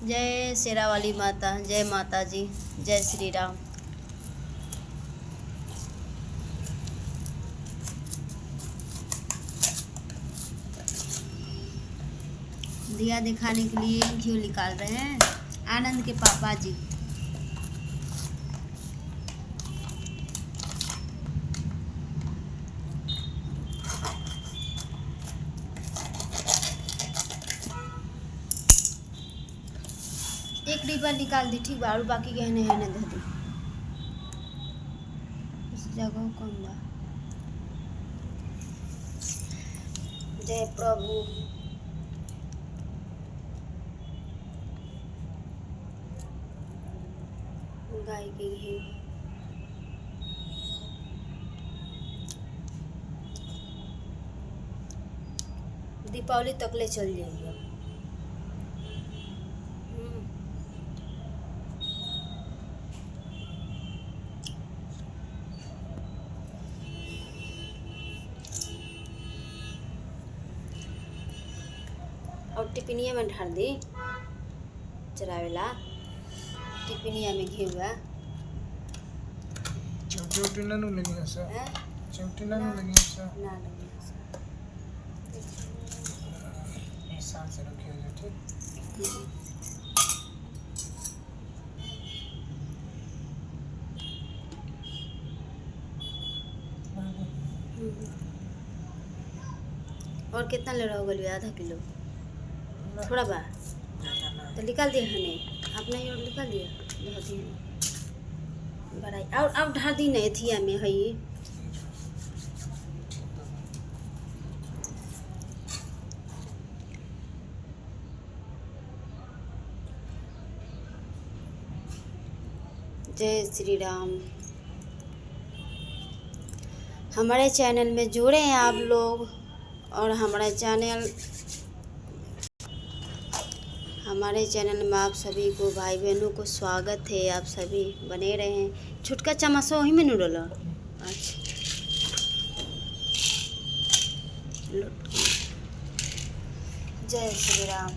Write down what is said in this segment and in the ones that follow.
जय शेरा वाली माता, जय माता जी, जय श्री राम। दिया दिखाने के लिए घी निकाल रहे हैं आनंद के पापा जी। एक डिब्बा निकाल दी, ठीक बा, और बाकी गहने है ना दे दी, इस जगह कम बा। जय प्रभु। गाय के घी दीपावली तक ले चल जाइए। और टिफिनिया में ढार दी चरावेला, टिफिनिया में घी हुआ। चौटी ना लगी ऐसा, चौटी ना लगी ऐसा, ना लगी ऐसा से रखिए जो ठीक। और कितना ले रहा होगा लिया? आधा किलो थोड़ा बा तो निकाल दिया हने, अपना ही और निकाल दिया ढा दी हने बड़ाई। और अब ढा दी नहीं थी में है ये। जय श्री राम। हमारे चैनल में जुड़े हैं आप लोग, और हमारे चैनल में आप सभी को, भाई बहनों को स्वागत है। आप सभी बने रहें। छुटका चम्मच वही में नूडल। अच्छा, जय श्री राम।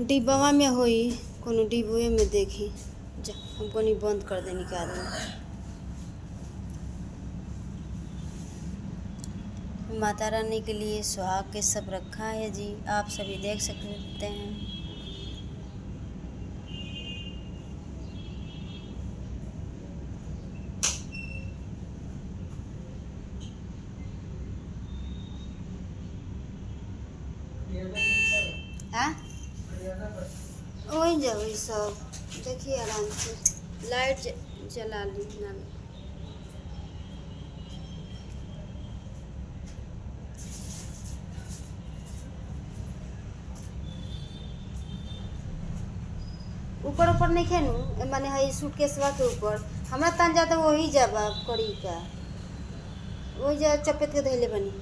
डिब्बवा में होई, कोनो डिब्बे में देखी जा, हमको नहीं बंद कर दे निकाल दे। माता रानी के लिए सुहाग के सब रखा है जी, आप सभी देख सकते हैं। वही जब सब देखिए आराम से लाइट जला ली ना। ऊपर ऊपर नहीं खेनू माने है सूटकेसवा के ऊपर हमरा तन जाता वही जाबा करी का वही जा चपेट के धैले बनी।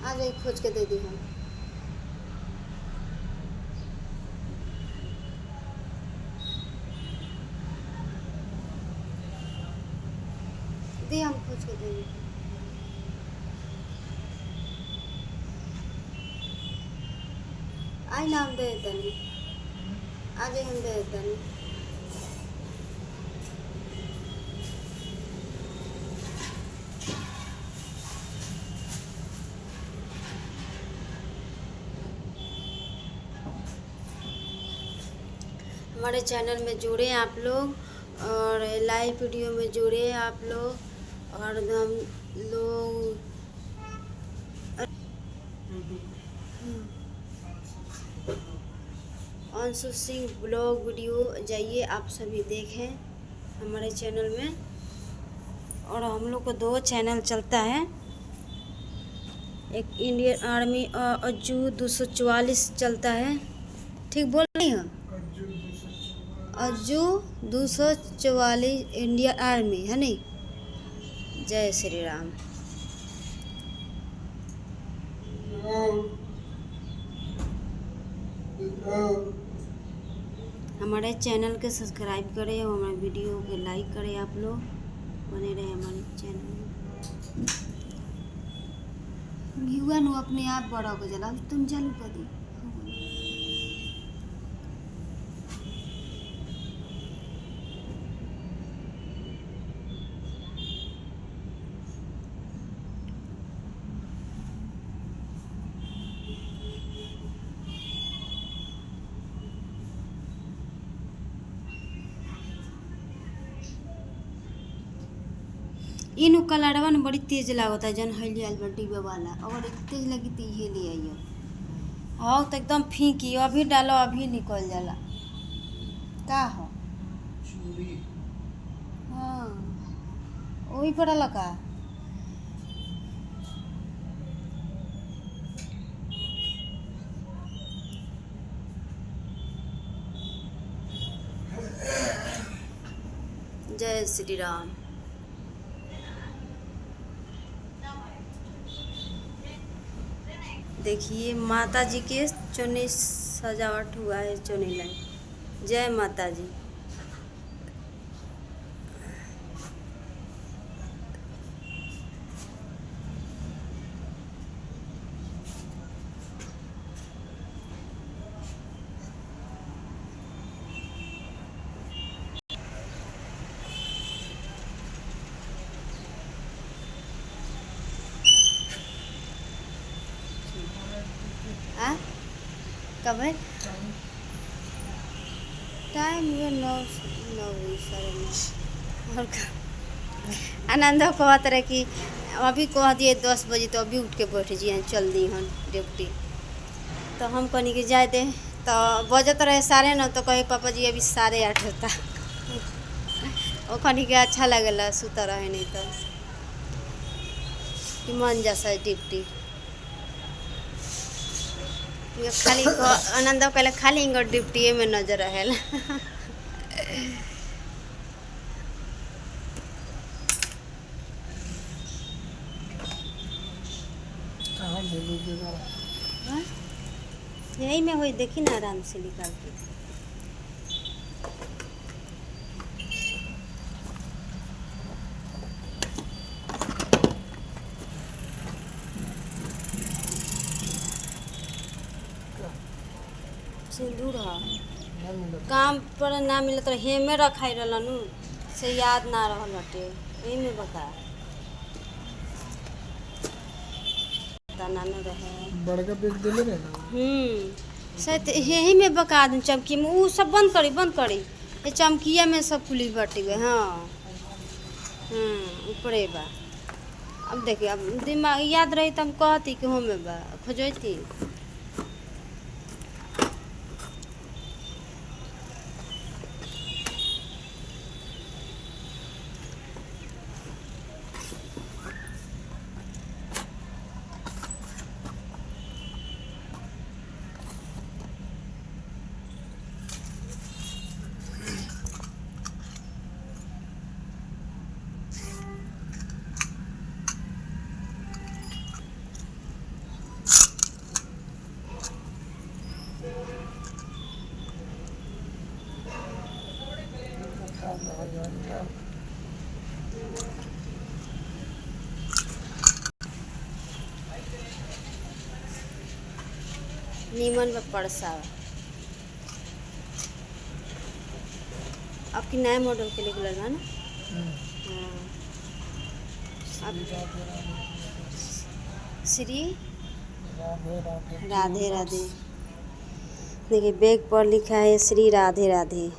आ जाई खोज के दे दी हम। दी हम खोज के दे दी। आई ना हम दे देनी, आज हम दे देनी। हमारे चैनल में जुड़े आप लोग और लाइव वीडियो में जुड़े आप लोग और हम लोग अंशु सिंह ब्लॉग वीडियो जाइए आप सभी देखें हमारे चैनल में। और हम लोग को 2 चैनल चलता है, एक इंडियन आर्मी अज्जू 244 चलता है, ठीक बोल रही हूँ? अज्जू 244 इंडियन आर्मी है नहीं। जय श्री राम। हमारे चैनल के सब्सक्राइब करें और हमारे वीडियो के लाइक करें, आप लोग बने रहे हमारे चैनल में। हुआ नु अपने आप बड़ा हो जला तुम चालू कर दी। इन कलरवा न बड़ी तेज लागता जन हइली आइल बा डिब्बा वाला, अगर एक तेज लगी तो ये ले आइयो। हाँ तो एकदम फीकी, अभी डालो अभी निकल जाला का हो। हाँ वही पड़ल का। जय श्री राम। देखिए माता जी के चुनी सजावट हुआ है, चुनी लाइन। जय माता जी। कब है टाइम? ये 9 साढ़े 9। और आनंद कहत रहे कि अभी कह दिए 10 बजे तो अभी उठ के बैठ जी चल दी हन ड्यूटी। तो हम कहनी कि जाए दे तो बजत रहे 9:30 तो कहे पापा जी अभी 8:30 होता। वो कहनी कि अच्छा लगेला सुता रहे नहीं तो कि मन जैसा ड्यूटी खाली आनंद कहले खाली इंगर ड्यूटी में नजर रहेला। यही में हुई देखी ना आराम से निकाल के। सिंदूर है ना मिलत काम पर ना मिलत रहे में रखाई रहलन से याद ना रहल हटे यही में बका तना न रहे बड़का बेच देले रहे ना शायद यही में बका दूँ चमकी में वो सब बंद करी ये चमकिया में सब कुली बट गए हाँ ऊपरे बा अब देखिए अब दिमाग याद रही तो हम कहती कि में बा खोजती नीमन में परसा आपकी नए मॉडल के लिए लगा ना हाँ श्री राधे राधे देखिए बैग पर लिखा है श्री राधे राधे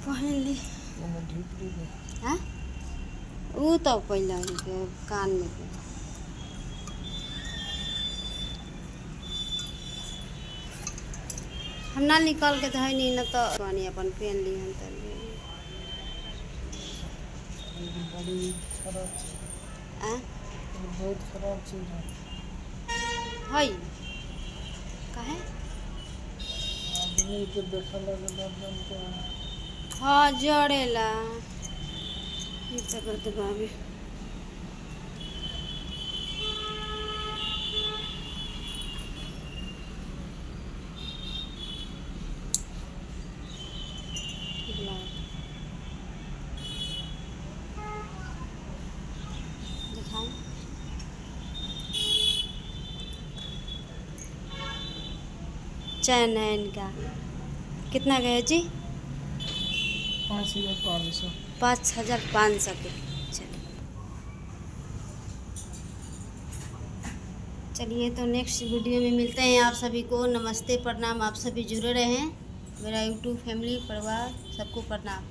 पहन ली हाँ वो तो पहले ही के कान में के हम ना निकल के तो है नहीं ना तो पानी अपन पहन ली हम तो बहुत खराब चीज है काहे आदमी के देखा लगे हाँ जड़ेला ये तो करते भाभी दिखाओ चैन है इनका कितना गया जी 5,500 के चलिए तो नेक्स्ट वीडियो में मिलते हैं आप सभी को नमस्ते प्रणाम आप सभी जुड़े रहें मेरा यूट्यूब फैमिली परिवार सबको प्रणाम।